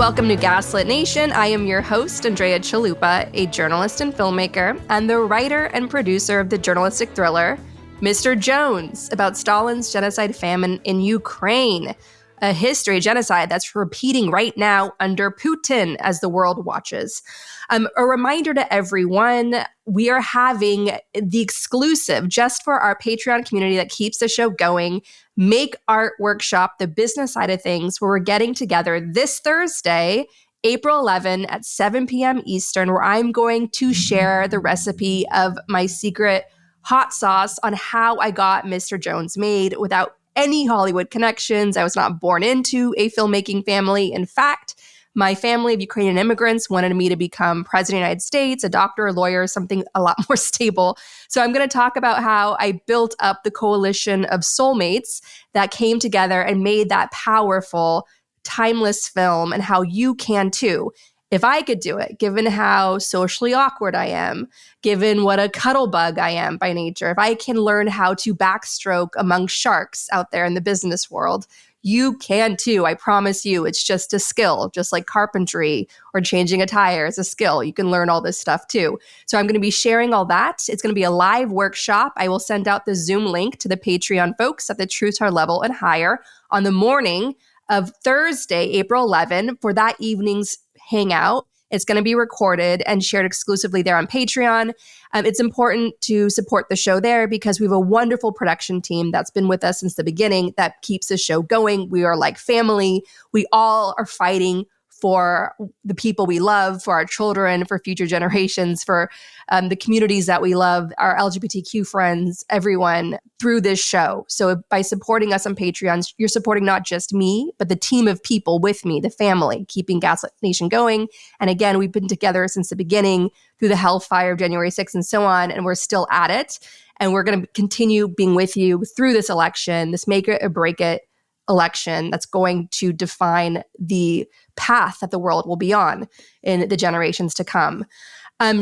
Welcome to Gaslit Nation. I am your host, Andrea Chalupa, a journalist and filmmaker, and the writer and producer of the journalistic thriller, Mr. Jones, about Stalin's genocide famine in Ukraine, a history of genocide that's repeating right now under Putin as the world watches. A reminder to everyone, we are having the exclusive, just for our Patreon community that keeps the show going, Make Art Workshop, the business side of things, where we're getting together this Thursday, April 11 at 7 p.m. Eastern, where I'm going to share the recipe of my secret hot sauce on how I got Mr. Jones made without any Hollywood connections. I was not born into a filmmaking family. In fact, my family of Ukrainian immigrants wanted me to become president of the United States, a doctor, a lawyer, something a lot more stable. So I'm going to talk about how I built up the coalition of soulmates that came together and made that powerful, timeless film, and how you can too. If I could do it, given how socially awkward I am, given what a cuddle bug I am by nature, if I can learn how to backstroke among sharks out there in the business world, you can too. I promise you, it's just a skill, just like carpentry or changing a tire is a skill. You can learn all this stuff too. So I'm going to be sharing all that. It's going to be a live workshop. I will send out the Zoom link to the Patreon folks at the True Star level and higher on the morning of Thursday, April 11, for that evening's hangout. It's going to be recorded and shared exclusively there on Patreon. It's important to support the show there because we have a wonderful production team that's been with us since the beginning that keeps the show going. We are like family. We all are fighting for the people we love, for our children, for future generations, for the communities that we love, our LGBTQ friends, everyone through this show. So by supporting us on Patreon, you're supporting not just me, but the team of people with me, the family, keeping Gaslit Nation going. And again, we've been together since the beginning through the hellfire of January 6th and so on, and we're still at it. And we're going to continue being with you through this election, this make it or break it election that's going to define the path that the world will be on in the generations to come.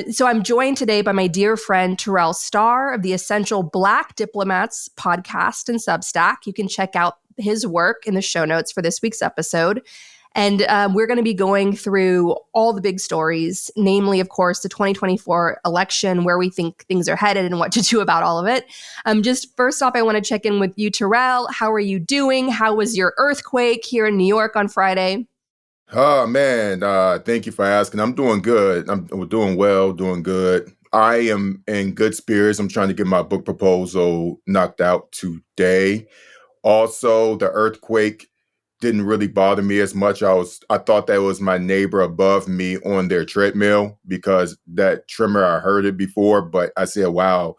So I'm joined today by my dear friend Terrell Star of the Essential Black Diplomats Podcast and Substack. You can check out his work in the show notes for this week's episode. And we're going to be going through all the big stories, namely, of course, the 2024 election, where we think things are headed and what to do about all of it. Just first off, I want to check in with you, Terrell. How are you doing? How was your earthquake here in New York on Friday? Oh, man. Thank you for asking. I'm doing good. I'm doing well, doing good. I am in good spirits. I'm trying to get my book proposal knocked out today. Also, the earthquake didn't really bother me as much. I thought that was my neighbor above me on their treadmill because that tremor, I heard it before, but I said, wow,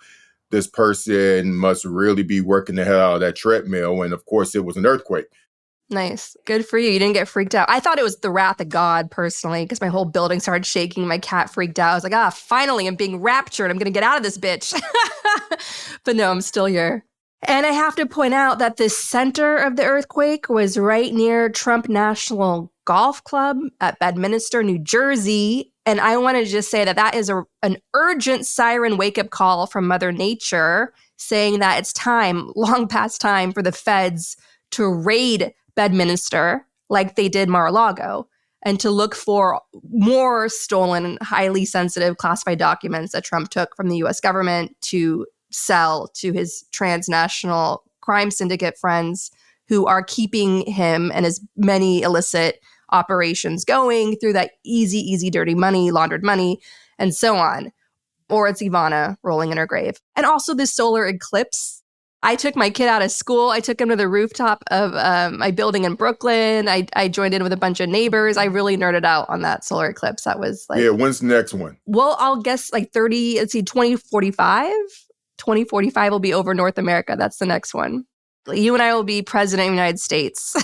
this person must really be working the hell out of that treadmill. And of course, it was an earthquake. Nice. Good for you. You didn't get freaked out. I thought it was the wrath of God personally, because my whole building started shaking. My cat freaked out. I was like, finally, I'm being raptured. I'm going to get out of this bitch. But no, I'm still here. And I have to point out that the center of the earthquake was right near Trump National Golf Club at Bedminister, New Jersey. And I want to just say that that is an urgent siren wake-up call from Mother Nature saying that it's time, long past time, for the feds to raid Bedminister like they did Mar-a-Lago and to look for more stolen, highly sensitive classified documents that Trump took from the U.S. government to sell to his transnational crime syndicate friends who are keeping him and his many illicit operations going through that easy, dirty money, laundered money, and so on. Or it's Ivana rolling in her grave. And also this solar eclipse. I took my kid out of school. I took him to the rooftop of my building in Brooklyn. I joined in with a bunch of neighbors. I really nerded out on that solar eclipse. That was like... Yeah, when's the next one? Well, I'll guess like 2045? 2045 will be over North America. That's the next one. You and I will be president of the United States.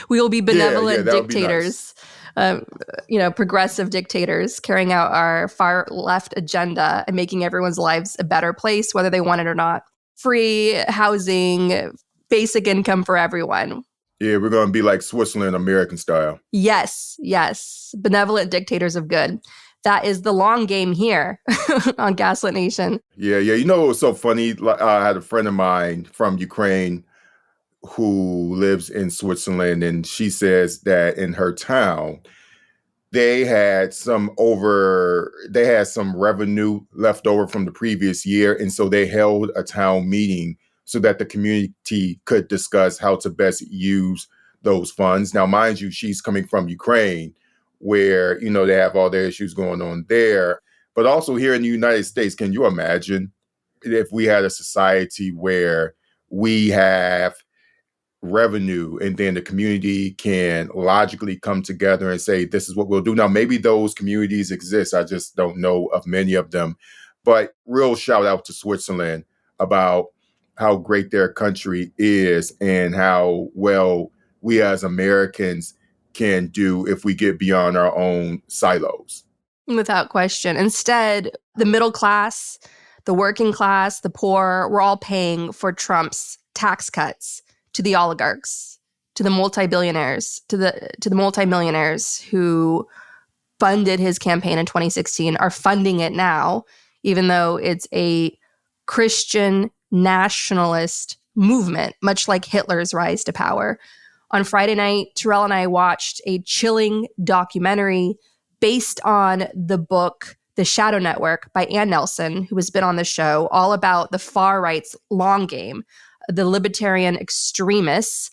We will be benevolent dictators, progressive dictators carrying out our far left agenda and making everyone's lives a better place, whether they want it or not. Free housing, basic income for everyone. Yeah, we're going to be like Switzerland, American style. Yes. Benevolent dictators of good. That is the long game here on Gaslit Nation. Yeah. You know, it was so funny. I had a friend of mine from Ukraine who lives in Switzerland, and she says that in her town, they had some revenue left over from the previous year. And so they held a town meeting so that the community could discuss how to best use those funds. Now, mind you, she's coming from Ukraine, where, they have all their issues going on there. But also here in the United States, can you imagine if we had a society where we have revenue and then the community can logically come together and say, this is what we'll do. Now, maybe those communities exist. I just don't know of many of them. But real shout out to Switzerland about how great their country is and how well we as Americans can do if we get beyond our own silos. Without question. Instead, the middle class, the working class, the poor, we're all paying for Trump's tax cuts to the oligarchs, to the multi-billionaires, to the multi-millionaires who funded his campaign in 2016, are funding it now, even though it's a Christian nationalist movement, much like Hitler's rise to power. On Friday night, Terrell and I watched a chilling documentary based on the book The Shadow Network by Ann Nelson, who has been on the show, all about the far right's long game, the libertarian extremists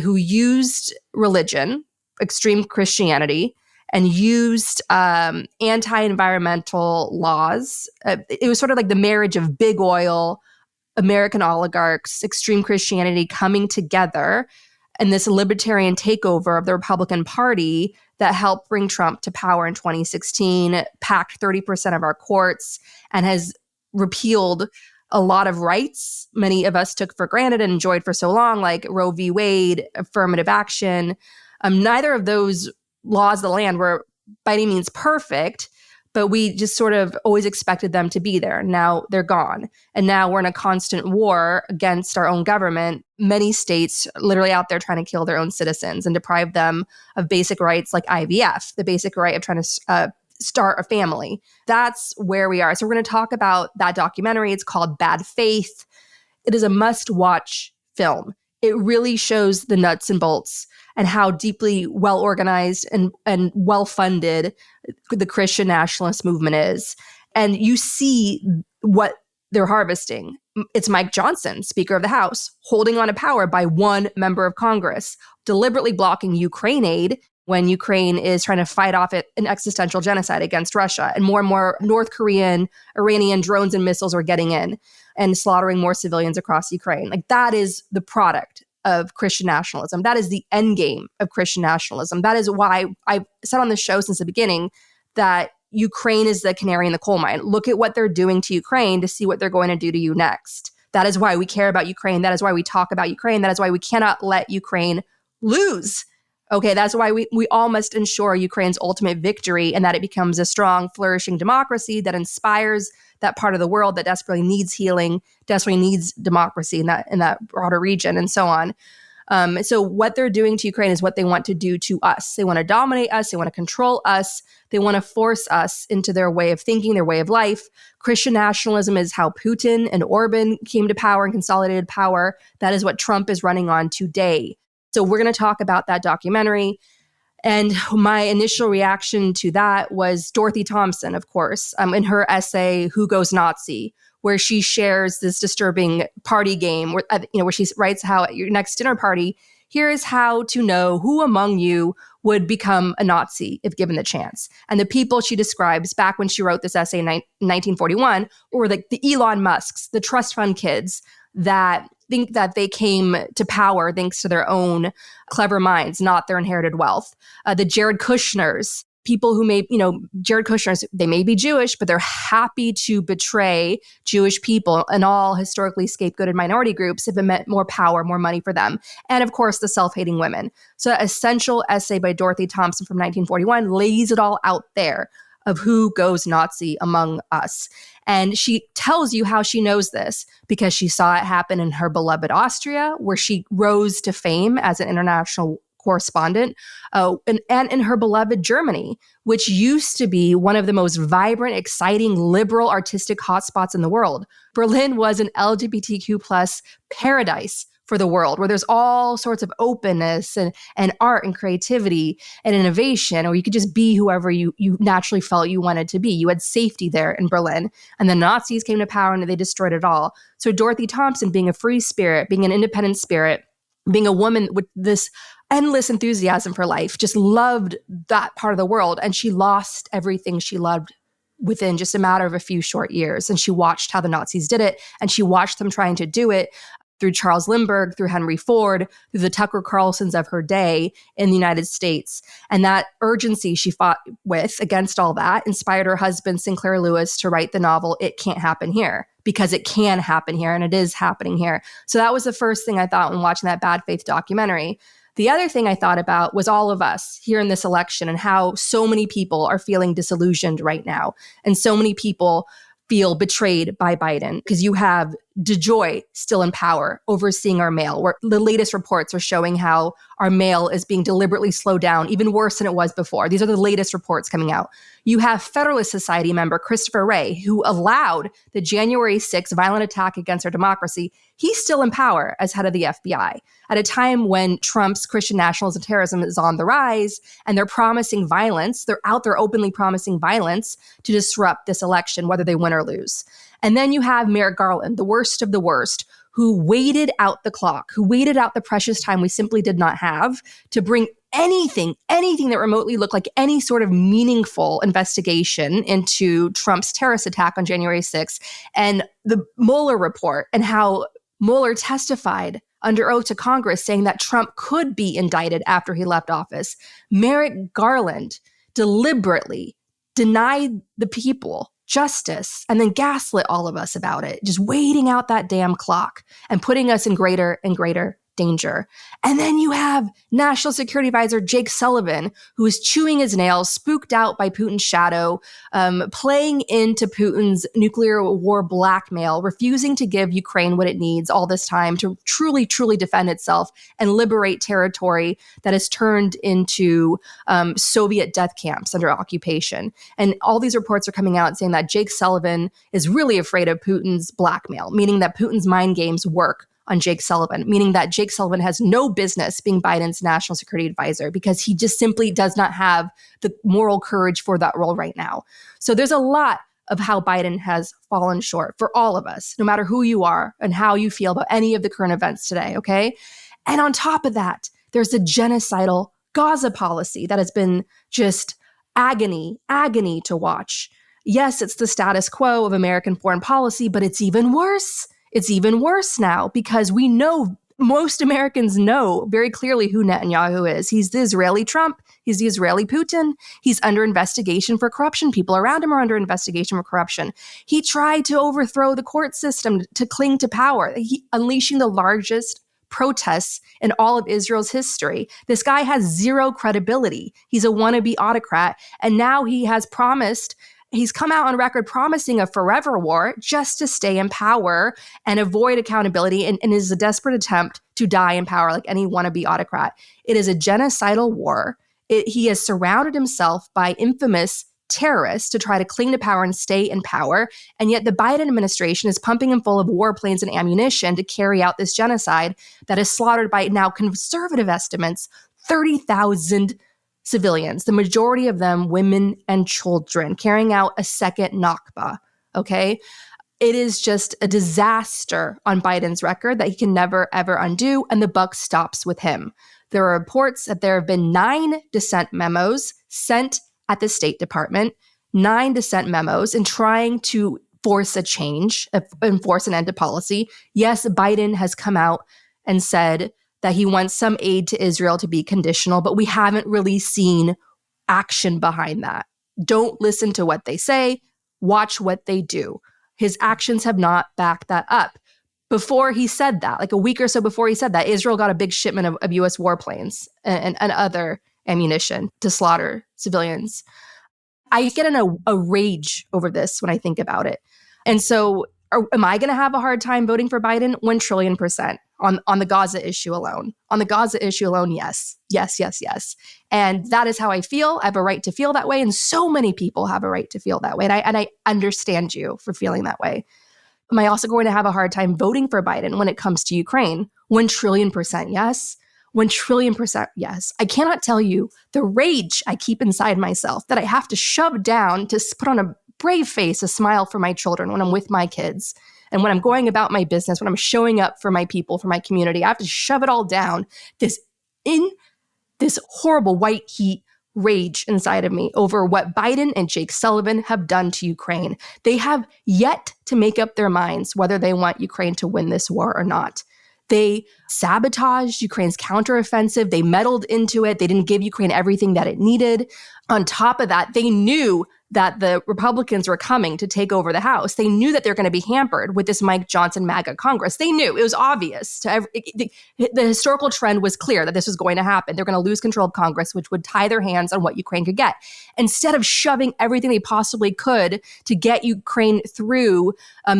who used religion, extreme Christianity, and used anti-environmental laws. It was sort of like the marriage of big oil, American oligarchs, extreme Christianity coming together, and this libertarian takeover of the Republican Party that helped bring Trump to power in 2016, packed 30% of our courts, and has repealed a lot of rights many of us took for granted and enjoyed for so long, like Roe v. Wade, affirmative action. Neither of those laws of the land were by any means perfect, but we just sort of always expected them to be there. Now they're gone. And now we're in a constant war against our own government. Many states literally out there trying to kill their own citizens and deprive them of basic rights like IVF, the basic right of trying to start a family. That's where we are. So we're going to talk about that documentary. It's called Bad Faith. It is a must-watch film. It really shows the nuts and bolts and how deeply well-organized and well-funded the Christian nationalist movement is. And you see what they're harvesting. It's Mike Johnson, Speaker of the House, holding on to power by one member of Congress, deliberately blocking Ukraine aid when Ukraine is trying to fight off an existential genocide against Russia. And more North Korean, Iranian drones and missiles are getting in and slaughtering more civilians across Ukraine. Like, that is the product of Christian nationalism. That is the end game of Christian nationalism. That is why I've said on the show since the beginning that Ukraine is the canary in the coal mine. Look at what they're doing to Ukraine to see what they're going to do to you next. That is why we care about Ukraine. That is why we talk about Ukraine. That is why we cannot let Ukraine lose. Okay, that's why we all must ensure Ukraine's ultimate victory and that it becomes a strong, flourishing democracy that inspires that part of the world that desperately needs healing, desperately needs democracy in that broader region, and so on. So what they're doing to Ukraine is what they want to do to us. They want to dominate us. They want to control us. They want to force us into their way of thinking, their way of life. Christian nationalism is how Putin and Orban came to power and consolidated power. That is what Trump is running on today. So we're going to talk about that documentary. And my initial reaction to that was Dorothy Thompson, of course, in her essay, Who Goes Nazi?, where she shares this disturbing party game where she writes how at your next dinner party, here is how to know who among you would become a Nazi if given the chance. And the people she describes back when she wrote this essay in 1941 were the Elon Musks, the trust fund kids that think that they came to power thanks to their own clever minds, not their inherited wealth. The Jared Kushners, people who Jared Kushners, they may be Jewish, but they're happy to betray Jewish people and all historically scapegoated minority groups if it meant more power, more money for them. And of course, the self-hating women. So that essential essay by Dorothy Thompson from 1941 lays it all out there of who goes Nazi among us. And she tells you how she knows this because she saw it happen in her beloved Austria, where she rose to fame as an international correspondent, and in her beloved Germany, which used to be one of the most vibrant, exciting, liberal, artistic hotspots in the world. Berlin was an LGBTQ plus paradise for the world, where there's all sorts of openness and art and creativity and innovation, or you could just be whoever you naturally felt you wanted to be. You had safety there in Berlin. And the Nazis came to power and they destroyed it all. So Dorothy Thompson, being a free spirit, being an independent spirit, being a woman with this endless enthusiasm for life, just loved that part of the world. And she lost everything she loved within just a matter of a few short years. And she watched how the Nazis did it, and she watched them trying to do it through Charles Lindbergh, through Henry Ford, through the Tucker Carlsons of her day in the United States. And that urgency she fought with against all that inspired her husband, Sinclair Lewis, to write the novel, It Can't Happen Here, because it can happen here, and it is happening here. So that was the first thing I thought when watching that Bad Faith documentary. The other thing I thought about was all of us here in this election and how so many people are feeling disillusioned right now. And so many people feel betrayed by Biden, because you have DeJoy still in power, overseeing our mail, where the latest reports are showing how our mail is being deliberately slowed down, even worse than it was before. These are the latest reports coming out. You have Federalist Society member Christopher Wray, who allowed the January 6th violent attack against our democracy. He's still in power as head of the FBI at a time when Trump's Christian nationalism and terrorism is on the rise, and they're promising violence. They're out there openly promising violence to disrupt this election, whether they win or lose. And then you have Merrick Garland, the worst of the worst, who waited out the clock, who waited out the precious time we simply did not have to bring anything that remotely looked like any sort of meaningful investigation into Trump's terrorist attack on January 6th, and the Mueller report, and how Mueller testified under oath to Congress saying that Trump could be indicted after he left office. Merrick Garland deliberately denied the people justice and then gaslit all of us about it, just waiting out that damn clock and putting us in greater and greater danger. And then you have National Security Advisor Jake Sullivan, who is chewing his nails, spooked out by Putin's shadow, playing into Putin's nuclear war blackmail, refusing to give Ukraine what it needs all this time to truly, truly defend itself and liberate territory that has turned into Soviet death camps under occupation. And all these reports are coming out saying that Jake Sullivan is really afraid of Putin's blackmail, meaning that Putin's mind games work on Jake Sullivan, meaning that Jake Sullivan has no business being Biden's national security advisor, because he just simply does not have the moral courage for that role right now. So there's a lot of how Biden has fallen short for all of us, no matter who you are and how you feel about any of the current events today, okay? And on top of that, there's a genocidal Gaza policy that has been just agony to watch. Yes, it's the status quo of American foreign policy, but it's even worse. It's even worse now, because we know, most Americans know very clearly who Netanyahu is. He's the Israeli Trump. He's the Israeli Putin. He's under investigation for corruption. People around him are under investigation for corruption. He tried to overthrow the court system to cling to power, unleashing the largest protests in all of Israel's history. This guy has zero credibility. He's a wannabe autocrat. And now he's come out on record promising a forever war just to stay in power and avoid accountability, and is a desperate attempt to die in power like any wannabe autocrat. It is a genocidal war. He has surrounded himself by infamous terrorists to try to cling to power and stay in power, and yet the Biden administration is pumping him full of warplanes and ammunition to carry out this genocide that has slaughtered, by now conservative estimates, 30,000 civilians, the majority of them women and children, carrying out a second Nakba, okay? It is just a disaster on Biden's record that he can never, ever undo, and the buck stops with him. There are reports that there have been 9 dissent memos sent at the State Department, 9 dissent memos in trying to force a change, enforce an end to policy. Yes, Biden has come out and said that he wants some aid to Israel to be conditional, but we haven't really seen action behind that. Don't listen to what they say, watch what they do. His actions have not backed that up. Before he said that, like a week or so before he said that, Israel got a big shipment of U.S. warplanes and other ammunition to slaughter civilians. I get in a rage over this when I think about it. And so am I going to have a hard time voting for Biden? 1 trillion % on the Gaza issue alone. On the Gaza issue alone, yes. And that is how I feel. I have a right to feel that way. And so many people have a right to feel that way. And I understand you for feeling that way. Am I also going to have a hard time voting for Biden when it comes to Ukraine? 1 trillion percent yes. 1 trillion percent yes. I cannot tell you the rage I keep inside myself that I have to shove down to put on a brave face, a smile for my children when I'm with my kids. And when I'm going about my business, when I'm showing up for my people, for my community, I have to shove it all down. This horrible white heat rage inside of me over what Biden and Jake Sullivan have done to Ukraine. They have yet to make up their minds whether they want Ukraine to win this war or not. They sabotaged Ukraine's counteroffensive. They meddled into it. They didn't give Ukraine everything that it needed. On top of that, they knew that the Republicans were coming to take over the House. They knew that they're going to be hampered with this Mike Johnson MAGA Congress. They knew. It was obvious. The historical trend was clear that this was going to happen. They're going to lose control of Congress, which would tie their hands on what Ukraine could get. Instead of shoving everything they possibly could to get Ukraine through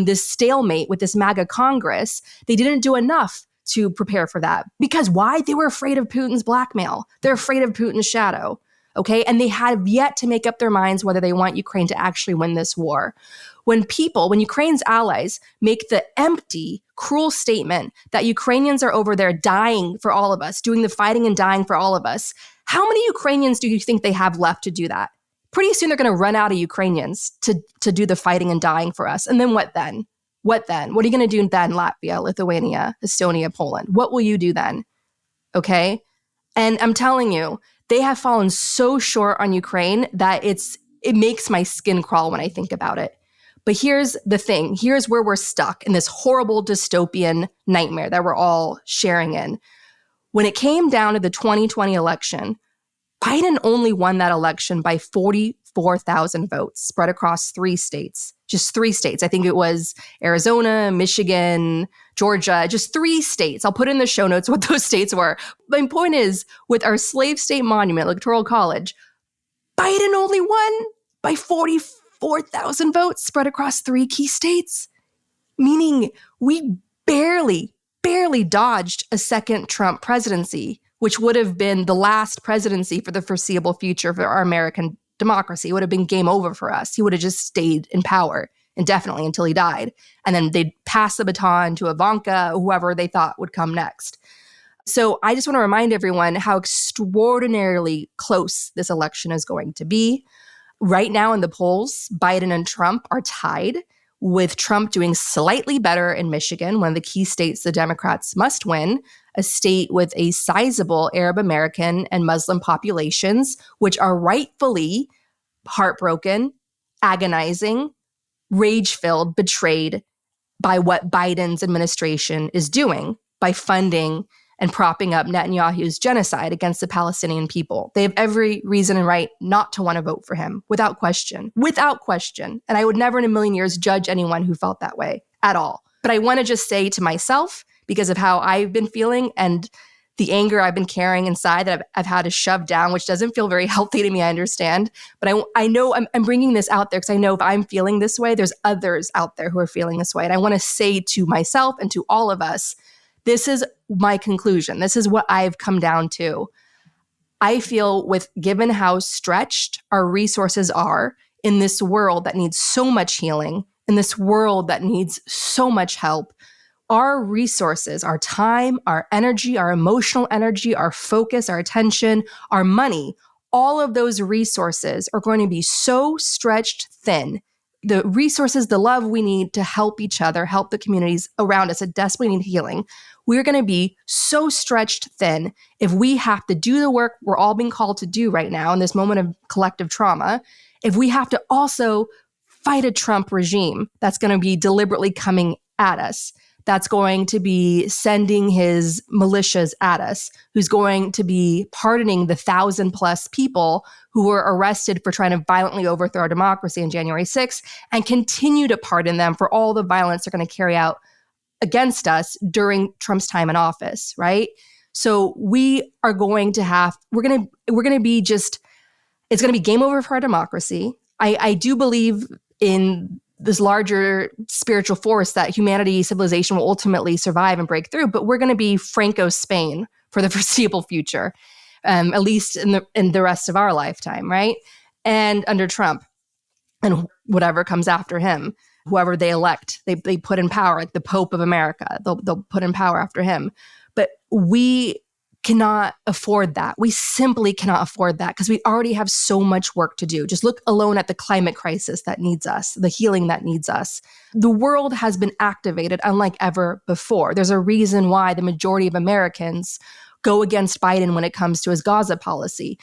this stalemate with this MAGA Congress, they didn't do enough to prepare for that. Because why? They were afraid of Putin's blackmail. They're afraid of Putin's shadow. Okay. And they have yet to make up their minds whether they want Ukraine to actually win this war. When Ukraine's allies make the empty, cruel statement that Ukrainians are over there dying for all of us, doing the fighting and dying for all of us, how many Ukrainians do you think they have left to do that? Pretty soon they're going to run out of Ukrainians to do the fighting and dying for us. And then what then? What then? What are you going to do then, Latvia, Lithuania, Estonia, Poland? What will you do then? Okay. And I'm telling you, they have fallen so short on Ukraine that it makes my skin crawl when I think about it. But here's the thing. Here's where we're stuck in this horrible dystopian nightmare that we're all sharing in. When it came down to the 2020 election, Biden only won that election by 44,000 votes spread across 3 states. Just 3 states. I think it was Arizona, Michigan, Georgia, just 3 states. I'll put in the show notes what those states were. My point is, with our slave state monument, Electoral College, Biden only won by 44,000 votes spread across 3 key states, meaning we barely dodged a second Trump presidency, which would have been the last presidency for the foreseeable future for our American democracy. It would have been game over for us. He would have just stayed in power indefinitely until he died. And then they'd pass the baton to Ivanka, whoever they thought would come next. So I just want to remind everyone how extraordinarily close this election is going to be. Right now in the polls, Biden and Trump are tied, with Trump doing slightly better in Michigan, one of the key states the Democrats must win, a state with a sizable Arab American and Muslim populations, which are rightfully heartbroken, agonizing, rage-filled, betrayed by what Biden's administration is doing by funding and propping up Netanyahu's genocide against the Palestinian people. They have every reason and right not to want to vote for him, without question. Without question. And I would never in a million years judge anyone who felt that way at all. But I want to just say to myself, because of how I've been feeling and the anger I've been carrying inside that I've had to shove down, which doesn't feel very healthy to me, I understand. But I know I'm bringing this out there because I know if I'm feeling this way, there's others out there who are feeling this way. And I want to say to myself and to all of us, this is my conclusion. This is what I've come down to. I feel given how stretched our resources are in this world that needs so much healing, in this world that needs so much help, our resources, our time, our energy, our emotional energy, our focus, our attention, our money, all of those resources are going to be so stretched thin. The resources, the love we need to help each other, help the communities around us that desperately need healing, we're going to be so stretched thin if we have to do the work we're all being called to do right now in this moment of collective trauma, if we have to also fight a Trump regime that's going to be deliberately coming at us, that's going to be sending his militias at us, who's going to be pardoning the 1,000+ people who were arrested for trying to violently overthrow our democracy on January 6th, and continue to pardon them for all the violence they're going to carry out against us during Trump's time in office, right? So we are going to we're going to be just, it's going to be game over for our democracy. I do believe in this larger spiritual force that humanity, civilization will ultimately survive and break through, but we're going to be Franco Spain for the foreseeable future, at least in the rest of our lifetime, right? And under Trump and whatever comes after him. whoever they elect, they put in power, like the Pope of America, they'll put in power after him. But we cannot afford that. We simply cannot afford that because we already have so much work to do. Just look alone at the climate crisis that needs us, the healing that needs us. The world has been activated unlike ever before. There's a reason why the majority of Americans go against Biden when it comes to his Gaza policy.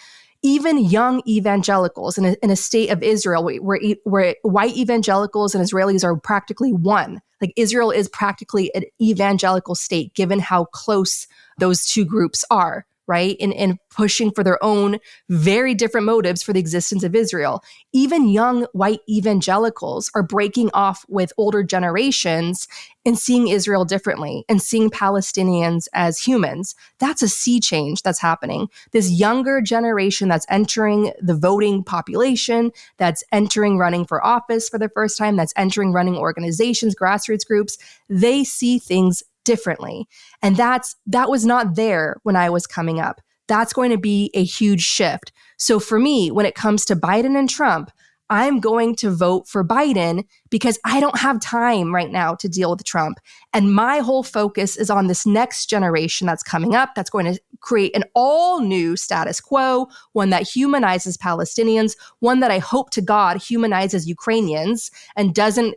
Even young evangelicals in a state of Israel where white evangelicals and Israelis are practically one. Like Israel is practically an evangelical state, given how close those two groups are, right? In pushing for their own very different motives for the existence of Israel. Even young white evangelicals are breaking off with older generations and seeing Israel differently and seeing Palestinians as humans. That's a sea change that's happening. This younger generation that's entering the voting population, that's entering running for office for the first time, that's entering running organizations, grassroots groups, they see things differently. And that was not there when I was coming up. That's going to be a huge shift. So for me, when it comes to Biden and Trump, I'm going to vote for Biden because I don't have time right now to deal with Trump. And my whole focus is on this next generation that's coming up, that's going to create an all new status quo, one that humanizes Palestinians, one that I hope to God humanizes Ukrainians and doesn't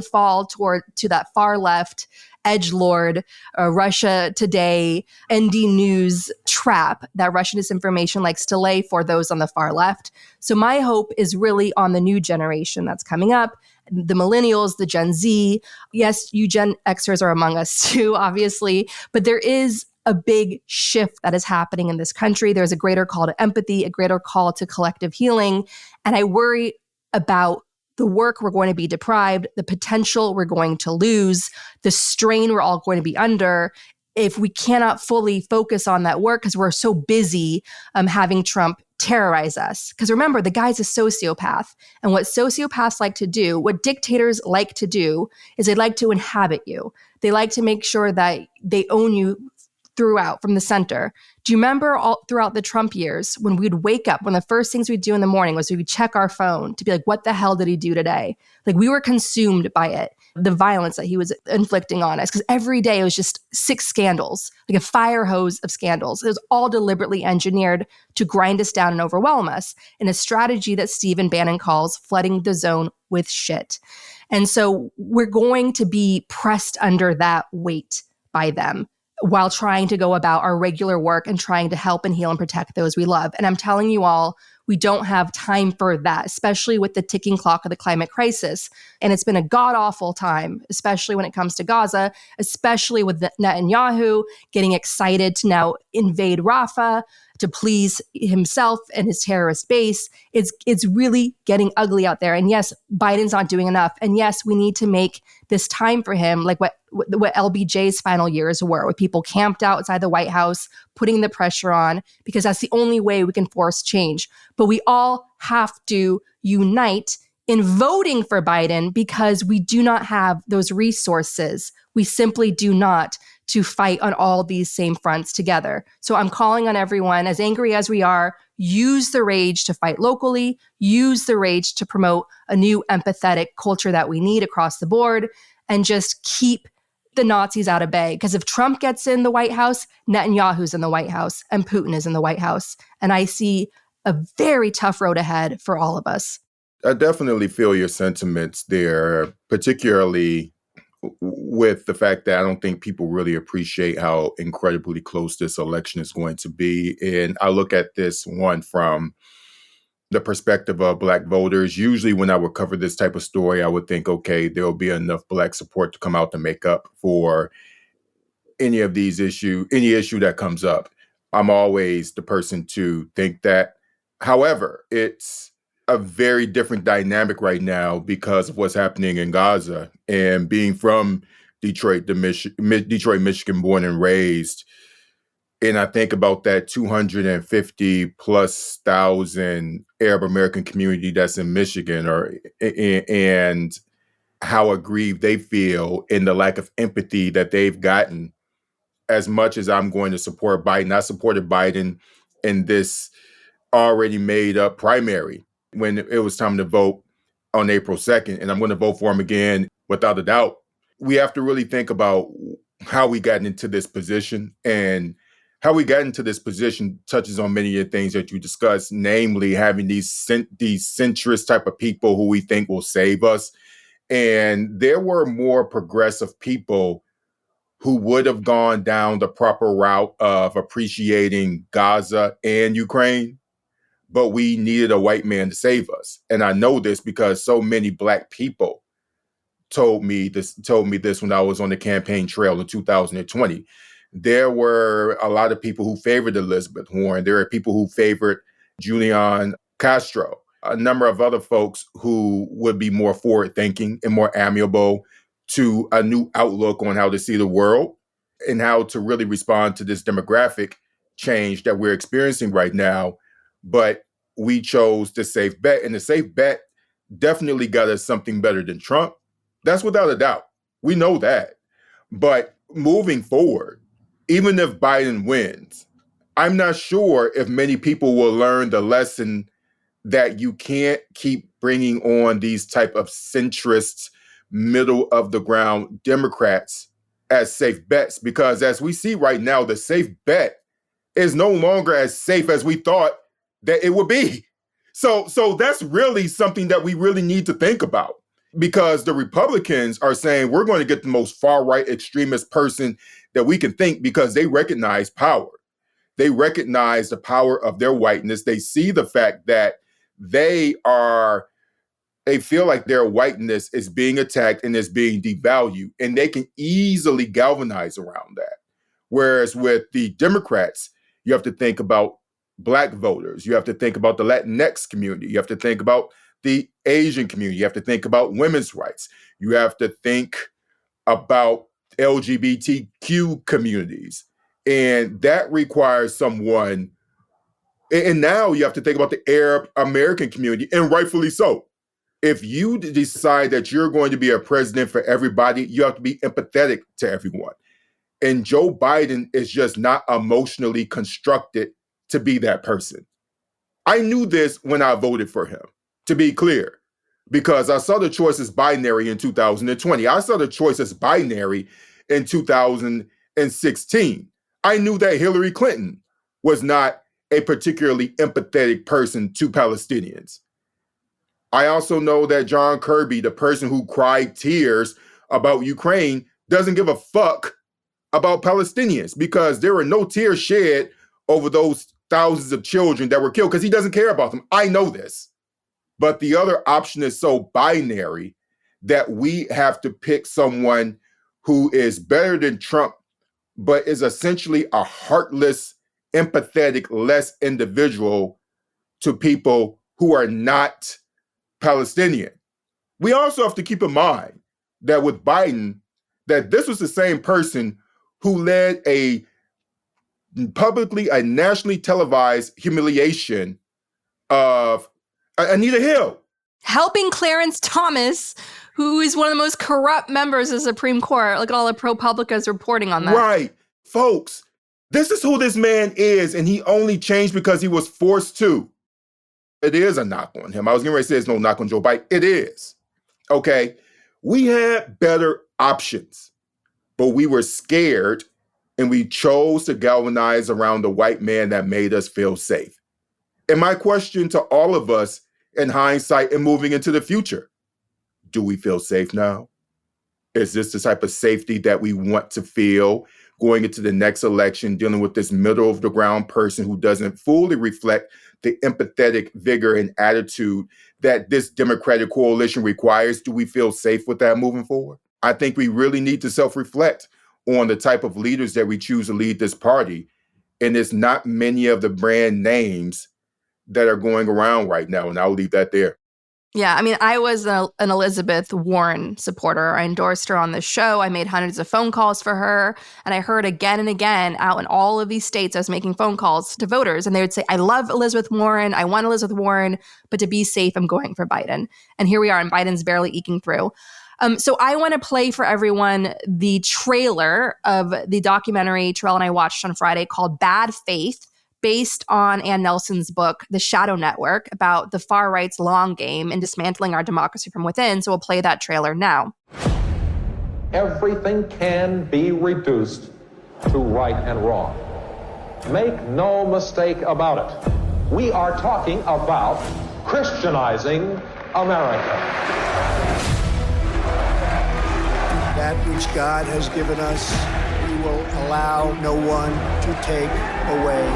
fall to that far left edgelord, Russia Today, ND News trap that Russian disinformation likes to lay for those on the far left. So my hope is really on the new generation that's coming up, the millennials, the Gen Z. Yes, you Gen Xers are among us too, obviously, but there is a big shift that is happening in this country. There's a greater call to empathy, a greater call to collective healing. And I worry about the work we're going to be deprived, the potential we're going to lose, the strain we're all going to be under if we cannot fully focus on that work because we're so busy having Trump terrorize us. Because remember, the guy's a sociopath. And what sociopaths like to do, what dictators like to do, is they like to inhabit you. They like to make sure that they own you throughout from the center. Do you remember all throughout the Trump years when we'd wake up, one of the first things we'd do in the morning was we'd check our phone to be like, what the hell did he do today? Like we were consumed by it, the violence that he was inflicting on us. Because every day it was just 6 scandals, like a fire hose of scandals. It was all deliberately engineered to grind us down and overwhelm us in a strategy that Stephen Bannon calls flooding the zone with shit. And so we're going to be pressed under that weight by them, while trying to go about our regular work and trying to help and heal and protect those we love. And I'm telling you all, we don't have time for that, especially with the ticking clock of the climate crisis. And it's been a god-awful time, especially when it comes to Gaza, especially with Netanyahu getting excited to now invade Rafah to please himself and his terrorist base. It's really getting ugly out there. And yes, Biden's not doing enough. And yes, we need to make this time for him, like what LBJ's final years were, with people camped outside the White House, putting the pressure on, because that's the only way we can force change. But we all have to unite in voting for Biden because we do not have those resources. We simply do not, to fight on all these same fronts together. So I'm calling on everyone, as angry as we are, use the rage to fight locally, use the rage to promote a new empathetic culture that we need across the board, and just keep the Nazis out of bay. Because if Trump gets in the White House, Netanyahu's in the White House and Putin is in the White House. And I see a very tough road ahead for all of us. I definitely feel your sentiments there, particularly with the fact that I don't think people really appreciate how incredibly close this election is going to be. And I look at this one from the perspective of Black voters. Usually when I would cover this type of story, I would think, okay, there'll be enough Black support to come out to make up for any issue that comes up. I'm always the person to think that. However, it's a very different dynamic right now because of what's happening in Gaza. And being from Detroit, Michigan, born and raised, and I think about that 250 plus thousand Arab American community that's in Michigan, and how aggrieved they feel and the lack of empathy that they've gotten. As much as I'm going to support Biden, I supported Biden in this already made up primary. When it was time to vote, on April 2nd, and I'm going to vote for him again without a doubt. We have to really think about how we got into this position, and how we got into this position touches on many of the things that you discussed, namely having these centrist type of people who we think will save us. And there were more progressive people who would have gone down the proper route of appreciating Gaza and Ukraine, but we needed a white man to save us. And I know this because so many Black people told me this when I was on the campaign trail in 2020. There were a lot of people who favored Elizabeth Warren. There are people who favored Julian Castro, a number of other folks who would be more forward-thinking and more amiable to a new outlook on how to see the world and how to really respond to this demographic change that we're experiencing right now. But we chose the safe bet, and the safe bet definitely got us something better than Trump. That's without a doubt. We know that. But moving forward, even if Biden wins, I'm not sure if many people will learn the lesson that you can't keep bringing on these type of centrist, middle of the ground Democrats as safe bets, because as we see right now, the safe bet is no longer as safe as we thought that it would be. So that's really something that we really need to think about, because the Republicans are saying we're going to get the most far-right extremist person that we can think, because they recognize power. They recognize the power of their whiteness. They see the fact that they feel like their whiteness is being attacked and is being devalued, and they can easily galvanize around that. Whereas with the Democrats, you have to think about Black voters. You have to think about the Latinx community. You have to think about the Asian community. You have to think about women's rights. You have to think about LGBTQ communities. And that requires someone. And now you have to think about the Arab American community, and rightfully so. If you decide that you're going to be a president for everybody, you have to be empathetic to everyone. And Joe Biden is just not emotionally constructed to be that person. I knew this when I voted for him, to be clear, because I saw the choice as binary in 2020. I saw the choice as binary in 2016. I knew that Hillary Clinton was not a particularly empathetic person to Palestinians. I also know that John Kirby, the person who cried tears about Ukraine, doesn't give a fuck about Palestinians, because there were no tears shed over those thousands of children that were killed, because he doesn't care about them. I know this. But the other option is so binary that we have to pick someone who is better than Trump, but is essentially a heartless, empathetic, less individual to people who are not Palestinian. We also have to keep in mind that with Biden, that this was the same person who led a nationally televised humiliation of Anita Hill. Helping Clarence Thomas, who is one of the most corrupt members of the Supreme Court. Look at all the ProPublicas reporting on that. Right. Folks, this is who this man is, and he only changed because he was forced to. It is a knock on him. I was getting ready to say it's no knock on Joe Biden. It is. Okay? We had better options, but we were scared, and we chose to galvanize around the white man that made us feel safe. And my question to all of us in hindsight and moving into the future, do we feel safe now? Is this the type of safety that we want to feel going into the next election, dealing with this middle of the ground person who doesn't fully reflect the empathetic vigor and attitude that this Democratic coalition requires? Do we feel safe with that moving forward? I think we really need to self-reflect on the type of leaders that we choose to lead this party. And it's not many of the brand names that are going around right now. And I'll leave that there. Yeah, I mean, I was an Elizabeth Warren supporter. I endorsed her on the show. I made hundreds of phone calls for her. And I heard again and again out in all of these states, I was making phone calls to voters. And they would say, I love Elizabeth Warren. I want Elizabeth Warren. But to be safe, I'm going for Biden. And here we are, and Biden's barely eking through. So I want to play for everyone the trailer of the documentary Terrell and I watched on Friday called Bad Faith: based on Ann Nelson's book, The Shadow Network, about the far right's long game in dismantling our democracy from within. So we'll play that trailer now. Everything can be reduced to right and wrong. Make no mistake about it. We are talking about Christianizing America. That which God has given us, we will allow no one to take away.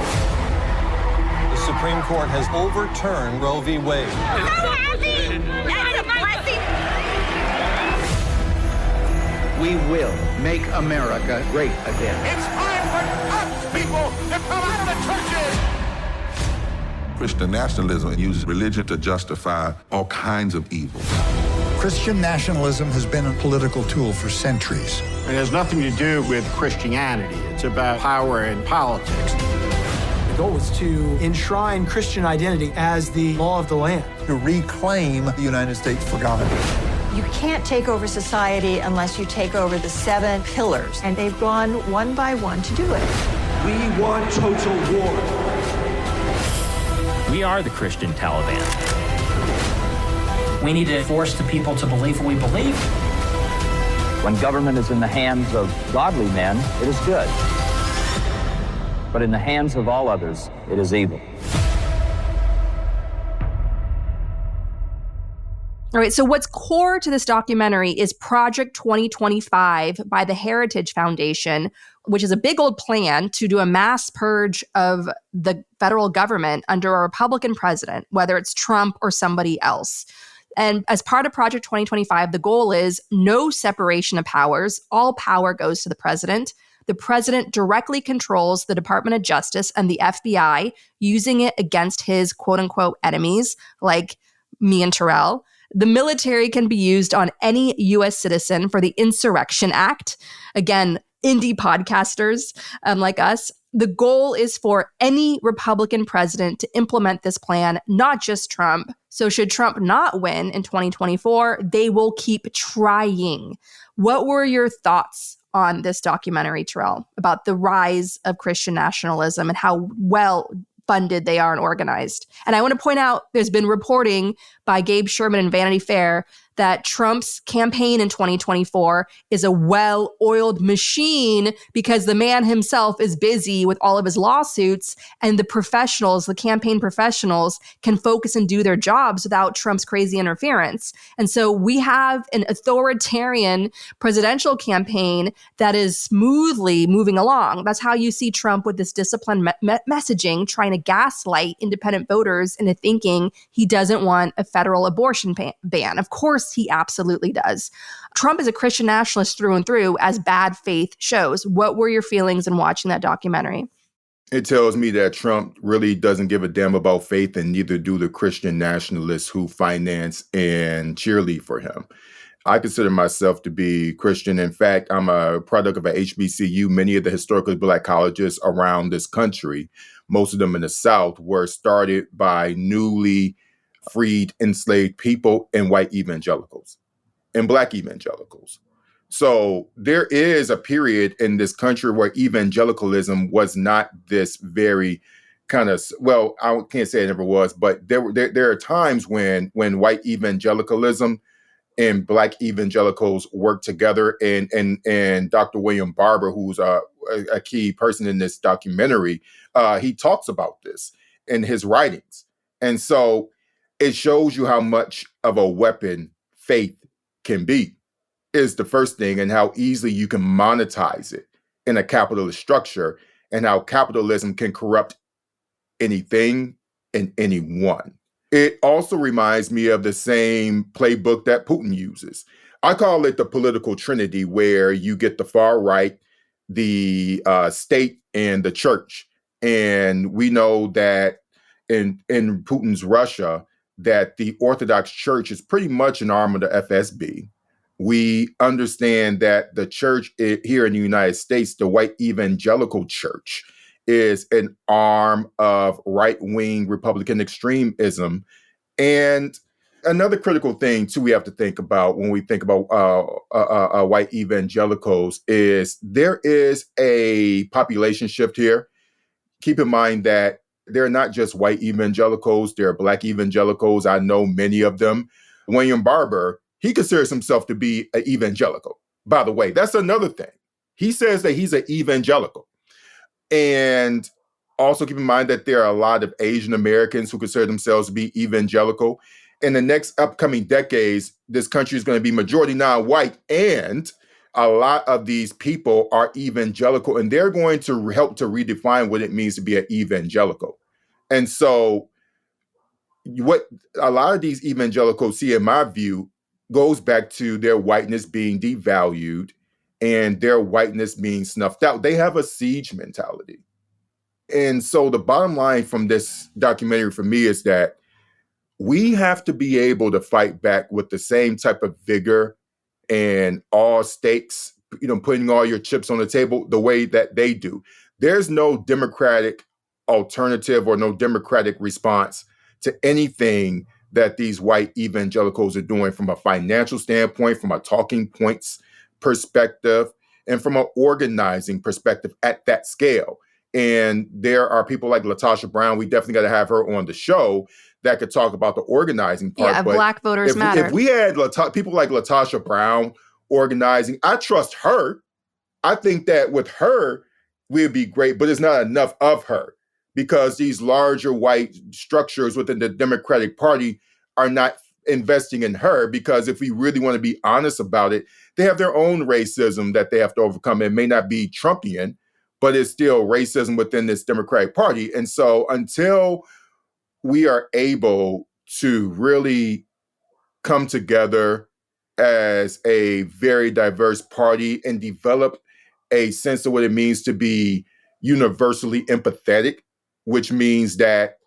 The Supreme Court has overturned Roe v. Wade. That's a blessing. We will make America great again. It's time for us, people, to come out of the churches. Christian nationalism uses religion to justify all kinds of evil. Christian nationalism has been a political tool for centuries. It has nothing to do with Christianity. It's about power and politics. The goal is to enshrine Christian identity as the law of the land. To reclaim the United States for God. You can't take over society unless you take over the 7 pillars, and they've gone one by one to do it. We want total war. We are the Christian Taliban. We need to force the people to believe what we believe. When government is in the hands of godly men, it is good. But in the hands of all others, it is evil. All right, so what's core to this documentary is Project 2025 by the Heritage Foundation, which is a big old plan to do a mass purge of the federal government under a Republican president, whether it's Trump or somebody else. And as part of Project 2025, the goal is no separation of powers. All power goes to the president. The president directly controls the Department of Justice and the FBI, using it against his quote-unquote enemies, like me and Terrell. The military can be used on any U.S. citizen for the Insurrection Act. Again, indie podcasters like us. The goal is for any Republican president to implement this plan, not just Trump. So should Trump not win in 2024, they will keep trying. What were your thoughts on this documentary, Terrell, about the rise of Christian nationalism and how well funded they are and organized? And I want to point out, there's been reporting by Gabe Sherman in Vanity Fair that Trump's campaign in 2024 is a well-oiled machine because the man himself is busy with all of his lawsuits, and the professionals, the campaign professionals, can focus and do their jobs without Trump's crazy interference. And so we have an authoritarian presidential campaign that is smoothly moving along. That's how you see Trump with this disciplined messaging, trying to gaslight independent voters into thinking he doesn't want a federal abortion ban. Of course, he absolutely does. Trump is a Christian nationalist through and through, as bad faith shows. What were your feelings in watching that documentary? It tells me that Trump really doesn't give a damn about faith, and neither do the Christian nationalists who finance and cheerlead for him. I consider myself to be Christian. In fact, I'm a product of a HBCU. Many of the historically Black colleges around this country, most of them in the South, were started by newly freed enslaved people and white evangelicals and Black evangelicals. So there is a period in this country where evangelicalism was not this very kind of, well, I can't say it never was, but there are times when white evangelicalism and Black evangelicals work together, and Dr. William Barber, who's a key person in this documentary, he talks about this in his writings. And so it shows you how much of a weapon faith can be, is the first thing, and how easily you can monetize it in a capitalist structure, and how capitalism can corrupt anything and anyone. It also reminds me of the same playbook that Putin uses. I call it the political trinity, where you get the far right, the state, and the church. And we know that in Putin's Russia, that the Orthodox Church is pretty much an arm of the FSB. We understand that the church here in the United States, the white evangelical church, is an arm of right-wing Republican extremism. And another critical thing, too, we have to think about when we think about white evangelicals is there is a population shift here. keep in mind that they're not just white evangelicals, they're Black evangelicals. I know many of them. William Barber, he considers himself to be an evangelical. By the way, that's another thing. He says that he's an evangelical. And also keep in mind that there are a lot of Asian Americans who consider themselves to be evangelical. In the next upcoming decades, this country is going to be majority non-white, and a lot of these people are evangelical, and they're going to help to redefine what it means to be an evangelical. And so what a lot of these evangelicals see, in my view, goes back to their whiteness being devalued and their whiteness being snuffed out. They have a siege mentality. And so the bottom line from this documentary for me is that we have to be able to fight back with the same type of vigor and all stakes, putting all your chips on the table the way that they do. There's no democratic alternative or no democratic response to anything that these white evangelicals are doing from a financial standpoint, from a talking points perspective, and from an organizing perspective at that scale. And there are people like LaTosha Brown, we definitely got to have her on the show, that could talk about the organizing part. Yeah, Black voters matter. If we had people like LaTosha Brown organizing, I trust her. I think that with her, we'd be great, but it's not enough of her because these larger white structures within the Democratic Party are not investing in her, because if we really want to be honest about it, they have their own racism that they have to overcome. It may not be Trumpian, but it's still racism within this Democratic Party. And so until we are able to really come together as a very diverse party and develop a sense of what it means to be universally empathetic, which means that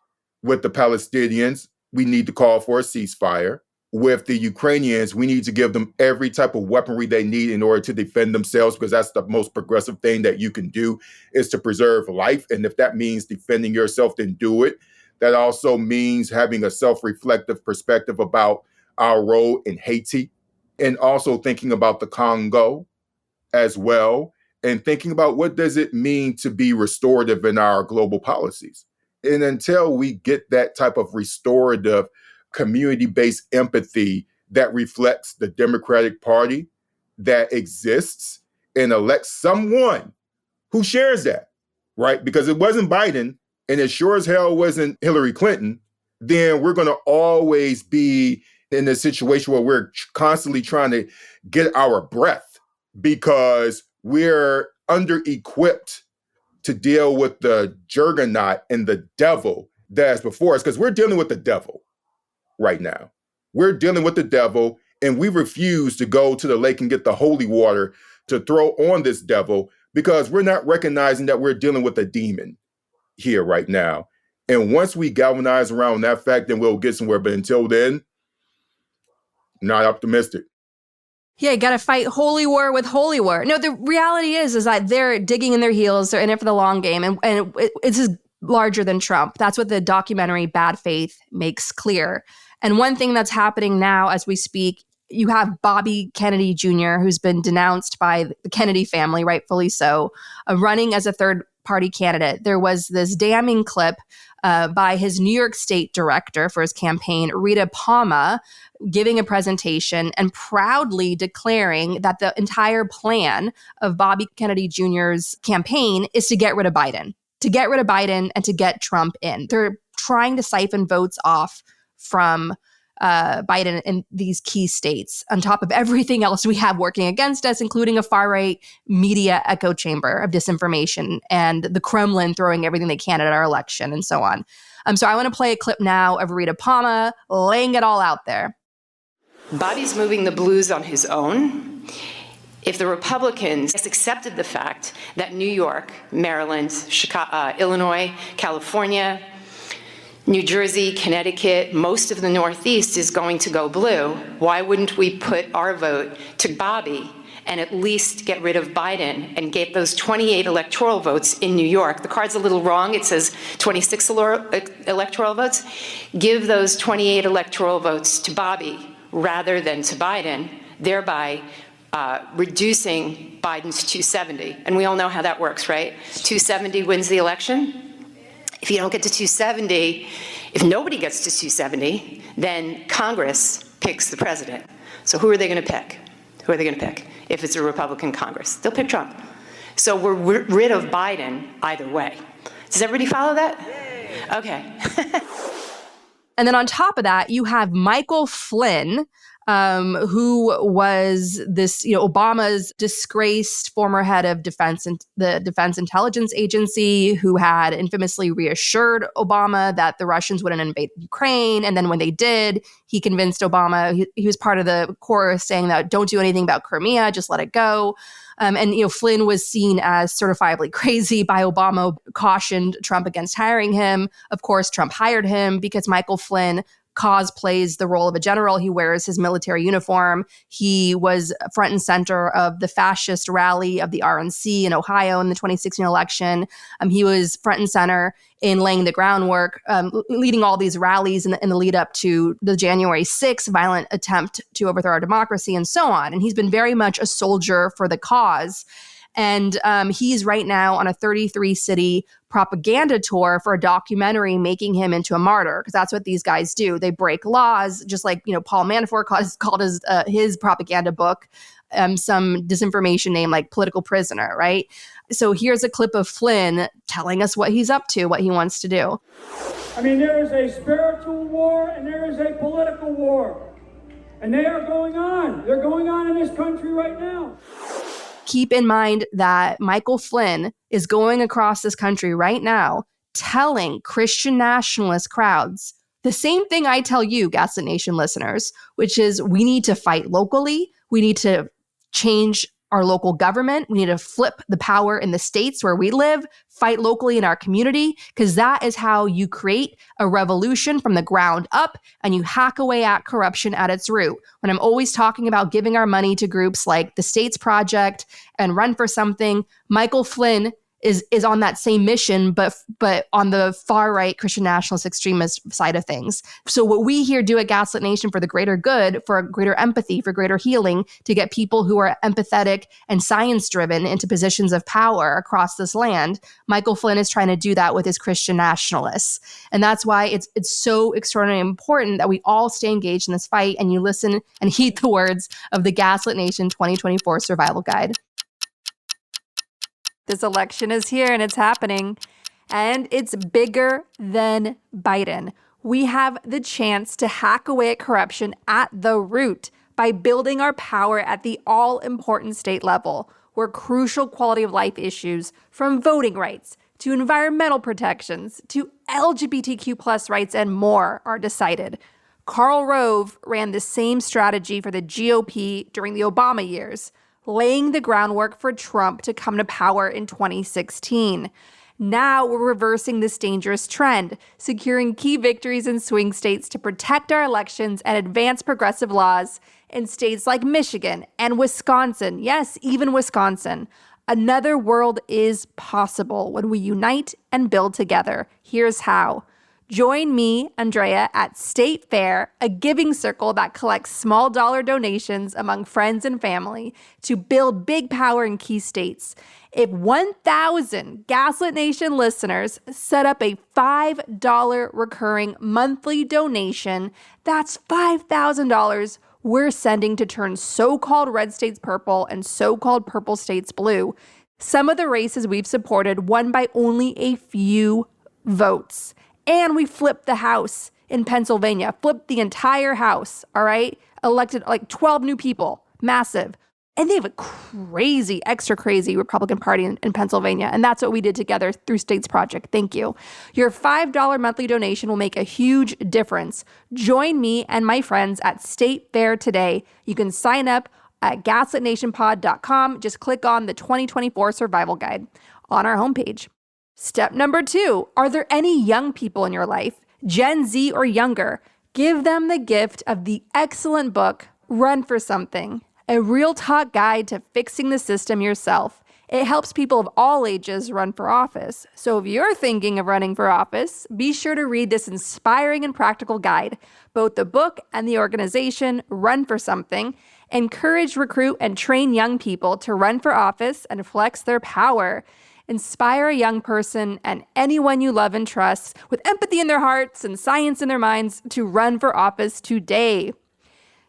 with the Palestinians, we need to call for a ceasefire. With the Ukrainians, we need to give them every type of weaponry they need in order to defend themselves, because that's the most progressive thing that you can do, is to preserve life. And if that means defending yourself, then do it. That also means having a self-reflective perspective about our role in Haiti, and also thinking about the Congo as well, and thinking about what does it mean to be restorative in our global policies. And until we get that type of restorative, community-based empathy that reflects the Democratic Party that exists and elects someone who shares that, right? Because it wasn't Biden, and it sure as hell wasn't Hillary Clinton, then we're going to always be in a situation where we're constantly trying to get our breath because we're under-equipped to deal with the juggernaut and the devil that's before us, because we're dealing with the devil right now. We're dealing with the devil, and we refuse to go to the lake and get the holy water to throw on this devil because we're not recognizing that we're dealing with a demon here right now. And once we galvanize around that fact, then we'll get somewhere. But until then, not optimistic. Yeah, you got to fight holy war with holy war. No, the reality is that they're digging in their heels. They're in it for the long game. And it's larger than Trump. That's what the documentary Bad Faith makes clear. And one thing that's happening now as we speak, you have Bobby Kennedy Jr., who's been denounced by the Kennedy family, rightfully so, running as a third-party candidate. There was this damning clip by his New York State director for his campaign, Rita Palma, giving a presentation and proudly declaring that the entire plan of Bobby Kennedy Jr.'s campaign is to get rid of Biden, and to get Trump in. They're trying to siphon votes off from Biden in these key states, on top of everything else we have working against us, including a far-right media echo chamber of disinformation and the Kremlin throwing everything they can at our election and so on. So I want to play a clip now of Rita Palma laying it all out there. Bobby's moving the blues on his own. If the Republicans accepted the fact that New York, Maryland, Chicago, Illinois, California, New Jersey, Connecticut, most of the Northeast is going to go blue, why wouldn't we put our vote to Bobby and at least get rid of Biden and get those 28 electoral votes in New York? The card's a little wrong. It says 26 electoral votes. Give those 28 electoral votes to Bobby rather than to Biden, thereby reducing Biden's 270. And we all know how that works, right? 270 wins the election. If you don't get to 270, if nobody gets to 270, then Congress picks the president. So who are they going to pick? Who are they going to pick? If it's a Republican Congress, they'll pick Trump. So we're rid of Biden either way. Does everybody follow that? Okay. And then on top of that, you have Michael Flynn, who was this, Obama's disgraced former head of the Defense Intelligence Agency, who had infamously reassured Obama that the Russians wouldn't invade Ukraine. And then when they did, he convinced Obama, he was part of the chorus saying that don't do anything about Crimea, just let it go. And Flynn was seen as certifiably crazy by Obama, cautioned Trump against hiring him. Of course, Trump hired him because Michael Flynn cosplays the role of a general. He wears his military uniform. He was front and center of the fascist rally of the RNC in Ohio in the 2016 election. He was front and center in laying the groundwork, leading all these rallies in the lead up to the January 6th violent attempt to overthrow our democracy and so on. And he's been very much a soldier for the cause. And he's right now on a 33-city propaganda tour for a documentary making him into a martyr, because that's what these guys do. They break laws, just like Paul Manafort called his propaganda book some disinformation name like Political Prisoner, right? So here's a clip of Flynn telling us what he's up to, what he wants to do. I mean, there is a spiritual war and there is a political war. And they are going on. They're going on in this country right now. Keep in mind that Michael Flynn is going across this country right now telling Christian nationalist crowds the same thing I tell you, Gaslit Nation listeners, which is we need to fight locally. We need to change our local government. We need to flip the power in the states where we live, fight locally in our community, because that is how you create a revolution from the ground up and you hack away at corruption at its root. When I'm always talking about giving our money to groups like the States Project and Run for Something, Michael Flynn is on that same mission, but on the far right Christian nationalist extremist side of things. So what we here do at Gaslit Nation for the greater good, for greater empathy, for greater healing, to get people who are empathetic and science driven into positions of power across this land, Michael Flynn is trying to do that with his Christian nationalists. And that's why it's so extraordinarily important that we all stay engaged in this fight and you listen and heed the words of the Gaslit Nation 2024 Survival Guide. This election is here and it's happening, and it's bigger than Biden. We have the chance to hack away at corruption at the root by building our power at the all-important state level, where crucial quality of life issues, from voting rights to environmental protections to LGBTQ+ rights and more, are decided. Karl Rove ran the same strategy for the GOP during the Obama years, laying the groundwork for Trump to come to power in 2016. Now we're reversing this dangerous trend, securing key victories in swing states to protect our elections and advance progressive laws in states like Michigan and Wisconsin. Yes, even Wisconsin. Another world is possible when we unite and build together. Here's how. Join me, Andrea, at State Fair, a giving circle that collects small dollar donations among friends and family to build big power in key states. If 1,000 Gaslit Nation listeners set up a $5 recurring monthly donation, that's $5,000 we're sending to turn so-called red states purple and so-called purple states blue. Some of the races we've supported won by only a few votes. And we flipped the House in Pennsylvania, flipped the entire House, all right? Elected like 12 new people, massive. And they have a crazy, extra crazy Republican Party in Pennsylvania. And that's what we did together through States Project. Thank you. Your $5 monthly donation will make a huge difference. Join me and my friends at State Fair today. You can sign up at gaslitnationpod.com. Just click on the 2024 Survival Guide on our homepage. Step number 2, are there any young people in your life, Gen Z or younger? Give them the gift of the excellent book, Run for Something, a real talk guide to fixing the system yourself. It helps people of all ages run for office. So if you're thinking of running for office, be sure to read this inspiring and practical guide. Both the book and the organization, Run for Something, encourage, recruit, and train young people to run for office and flex their power. Inspire a young person and anyone you love and trust with empathy in their hearts and science in their minds to run for office today.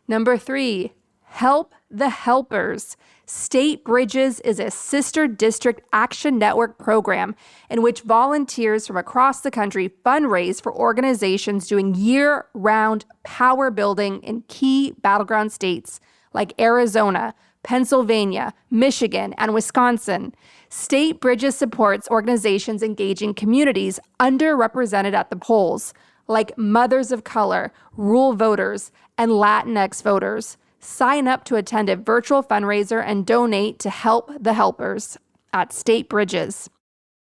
Number 3, help the helpers. State Bridges is a sister district action network program in which volunteers from across the country fundraise for organizations doing year-round power building in key battleground states like Arizona, Pennsylvania, Michigan, and Wisconsin. State Bridges supports organizations engaging communities underrepresented at the polls, like mothers of color, rural voters, and Latinx voters. Sign up to attend a virtual fundraiser and donate to help the helpers at State Bridges.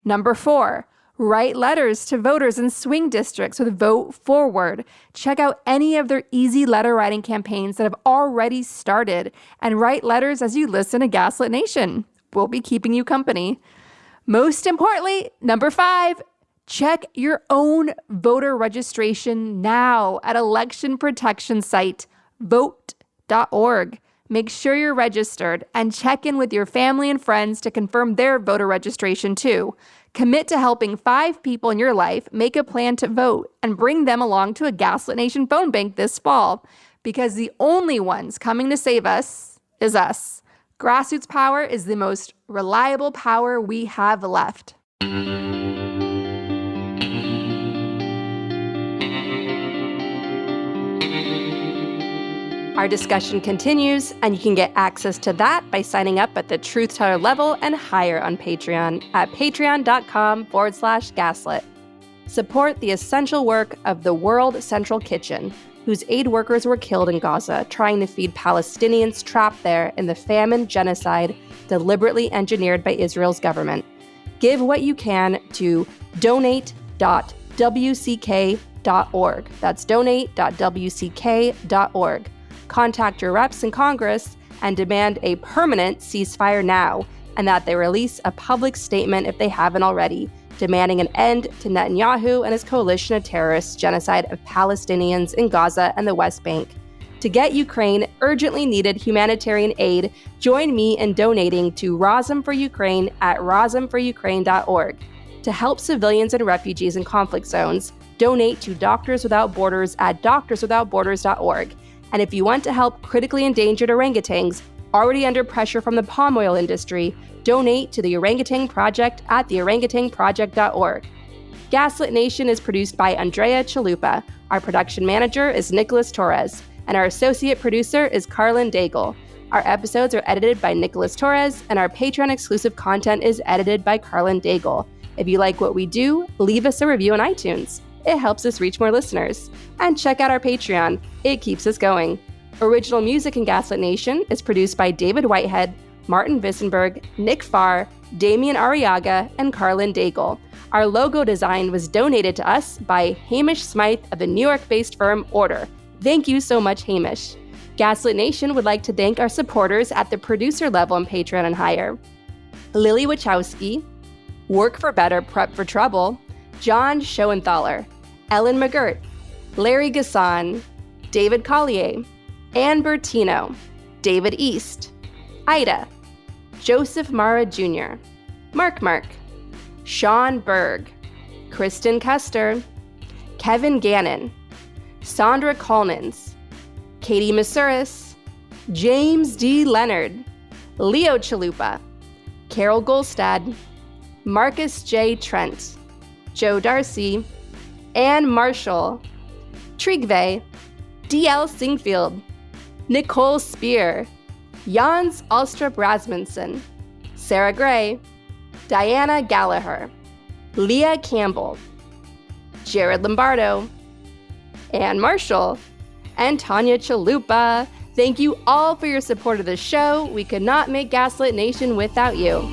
Number 4, write letters to voters in swing districts with Vote Forward. Check out any of their easy letter writing campaigns that have already started and write letters as you listen to Gaslit Nation. We'll be keeping you company. Most importantly, number 5, check your own voter registration now at election protection site vote.org. Make sure you're registered and check in with your family and friends to confirm their voter registration too. Commit to helping 5 people in your life make a plan to vote and bring them along to a Gaslit Nation phone bank this fall, because the only ones coming to save us is us. Grassroots power is the most reliable power we have left. Our discussion continues, and you can get access to that by signing up at the Truth Teller level and higher on Patreon at patreon.com/gaslit. Support the essential work of the World Central Kitchen, whose aid workers were killed in Gaza trying to feed Palestinians trapped there in the famine genocide deliberately engineered by Israel's government. Give what you can to donate.wck.org. That's donate.wck.org. Contact your reps in Congress and demand a permanent ceasefire now, and that they release a public statement if they haven't already, demanding an end to Netanyahu and his coalition of terrorists' genocide of Palestinians in Gaza and the West Bank. To get Ukraine urgently needed humanitarian aid, join me in donating to Razom for Ukraine at razomforukraine.org. To help civilians and refugees in conflict zones, donate to Doctors Without Borders at doctorswithoutborders.org. And if you want to help critically endangered orangutans already under pressure from the palm oil industry, donate to the Orangutan Project at theorangutanproject.org. Gaslit Nation is produced by Andrea Chalupa. Our production manager is Nicholas Torres, and our associate producer is Carlin Daigle. Our episodes are edited by Nicholas Torres, and our Patreon-exclusive content is edited by Carlin Daigle. If you like what we do, leave us a review on iTunes. It helps us reach more listeners. And check out our Patreon. It keeps us going. Original music in Gaslit Nation is produced by David Whitehead, Martin Vissenberg, Nick Farr, Damian Arriaga, and Carlin Daigle. Our logo design was donated to us by Hamish Smythe of the New York-based firm Order. Thank you so much, Hamish. Gaslit Nation would like to thank our supporters at the producer level on Patreon and higher: Lily Wachowski, Work for Better, Prep for Trouble, John Schoenthaler, Ellen McGirt, Larry Gasson, David Collier, Ann Bertino, David East, Ida, Joseph Mara Jr., Mark, Sean Berg, Kristen Custer, Kevin Gannon, Sandra Collins, Katie Masuris, James D. Leonard, Leo Chalupa, Carol Golstad, Marcus J. Trent, Joe Darcy, Ann Marshall, Trigve, D.L. Singfield, Nicole Spear, Jans Alstrup Rasmussen, Sarah Gray, Diana Gallagher, Leah Campbell, Jared Lombardo, Ann Marshall, and Tanya Chalupa. Thank you all for your support of the show. We could not make Gaslit Nation without you.